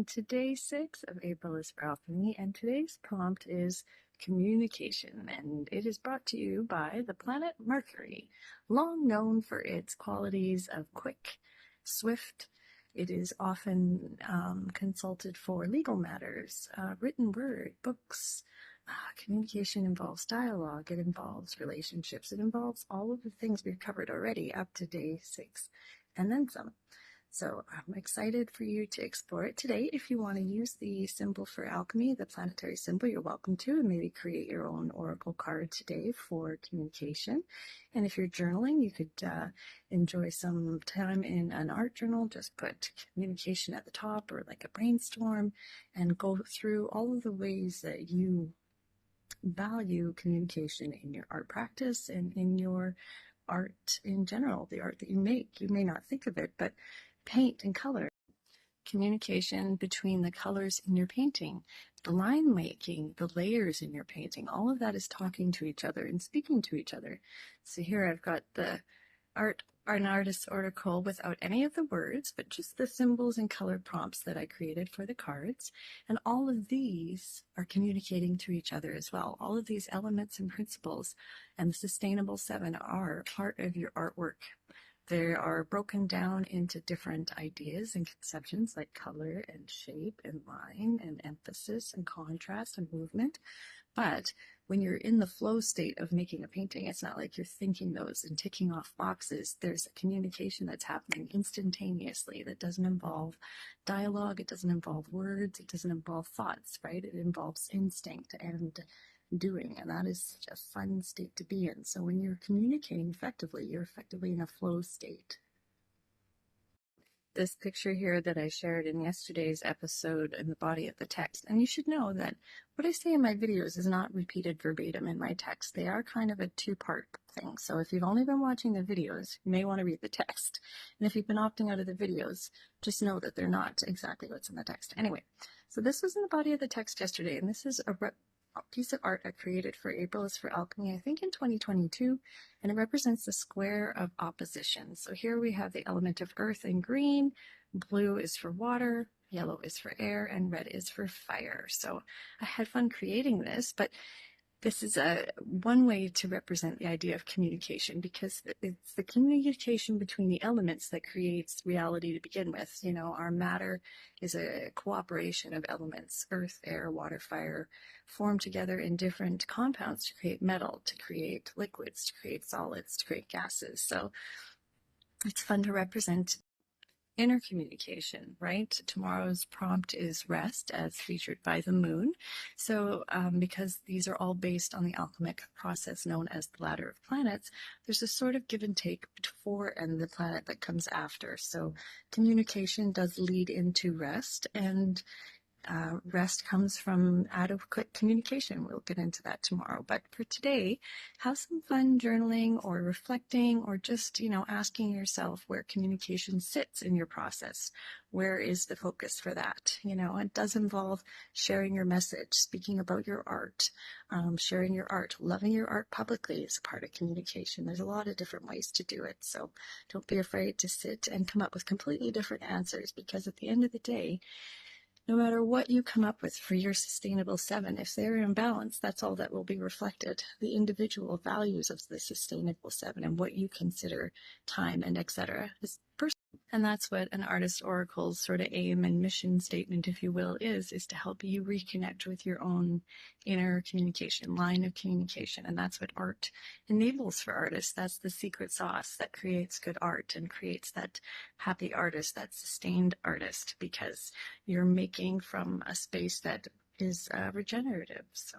to day 6 of April is for Alchemy, and today's prompt is communication, and it is brought to you by the planet Mercury, long known for its qualities of quick, swift. It is often consulted for legal matters, written word, books. Communication involves dialogue, it involves relationships, it involves all of the things we've covered already up to day 6, and then some. So I'm excited for you to explore it today. If you want to use the symbol for alchemy, the planetary symbol, you're welcome to, and maybe create your own oracle card today for communication. And if you're journaling, you could enjoy some time in an art journal. Just put communication at the top, or like a brainstorm, and go through all of the ways that you value communication in your art practice and in your art in general, the art that you make. You may not think of it, but paint and color, communication between the colors in your painting, the line making, the layers in your painting, all of that is talking to each other and speaking to each other. So here I've got an artist's oracle without any of the words, but just the symbols and color prompts that I created for the cards. And all of these are communicating to each other as well. All of these elements and principles and the Sustainable 7 are part of your artwork. They are broken down into different ideas and conceptions like color and shape and line and emphasis and contrast and movement. But when you're in the flow state of making a painting, it's not like you're thinking those and ticking off boxes. There's a communication that's happening instantaneously that doesn't involve dialogue, it doesn't involve words, it doesn't involve thoughts, right? It involves instinct and doing, and that is such a fun state to be in. So when you're communicating effectively, you're effectively in a flow state. This picture here that I shared in yesterday's episode in the body of the text, and you should know that what I say in my videos is not repeated verbatim in my text. They are kind of a two-part thing. So if you've only been watching the videos, you may want to read the text. And if you've been opting out of the videos, just know that they're not exactly what's in the text. Anyway, so this was in the body of the text yesterday, and this is a piece of art I created for April is for Alchemy, I think in 2022, and it represents the square of opposition. So here we have the element of earth in green, blue is for water, yellow is for air, and red is for fire. So I had fun creating this, but this is one way to represent the idea of communication, because it's the communication between the elements that creates reality to begin with. You know, our matter is a cooperation of elements, earth, air, water, fire, formed together in different compounds to create metal, to create liquids, to create solids, to create gases. So it's fun to represent inner communication, right? Tomorrow's prompt is rest, as featured by the moon. So because these are all based on the alchemic process known as the ladder of planets, there's a sort of give and take before and the planet that comes after. So communication does lead into rest, and rest comes from adequate communication. We'll get into that tomorrow. But for today, have some fun journaling or reflecting, or just, asking yourself where communication sits in your process. Where is the focus for that? It does involve sharing your message, speaking about your art, sharing your art, loving your art publicly is a part of communication. There's a lot of different ways to do it. So don't be afraid to sit and come up with completely different answers, because at the end of the day, no matter what you come up with for your Sustainable 7, if they're in balance, that's all that will be reflected. The individual values of the Sustainable 7 and what you consider time and etc. is personal. And that's what an artist oracle's sort of aim and mission statement, if you will, is to help you reconnect with your own inner communication, line of communication. And that's what art enables for artists. That's the secret sauce that creates good art and creates that happy artist, that sustained artist, because you're making from a space that is regenerative. So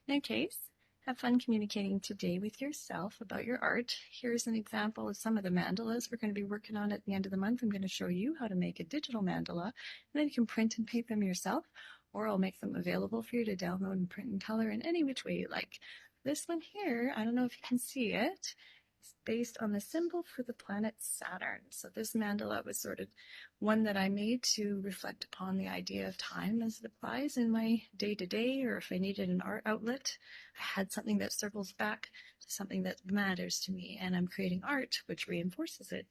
in any case, have fun communicating today with yourself about your art. Here's an example of some of the mandalas we're going to be working on at the end of the month. I'm going to show you how to make a digital mandala, and then you can print and paint them yourself, or I'll make them available for you to download and print and color in any which way you like. This one here, I don't know if you can see it, is based on the symbol for the planet Saturn. So this mandala was sort of one that I made to reflect upon the idea of time as it applies in my day-to-day, or if I needed an art outlet, I had something that circles back to something that matters to me, and I'm creating art which reinforces it.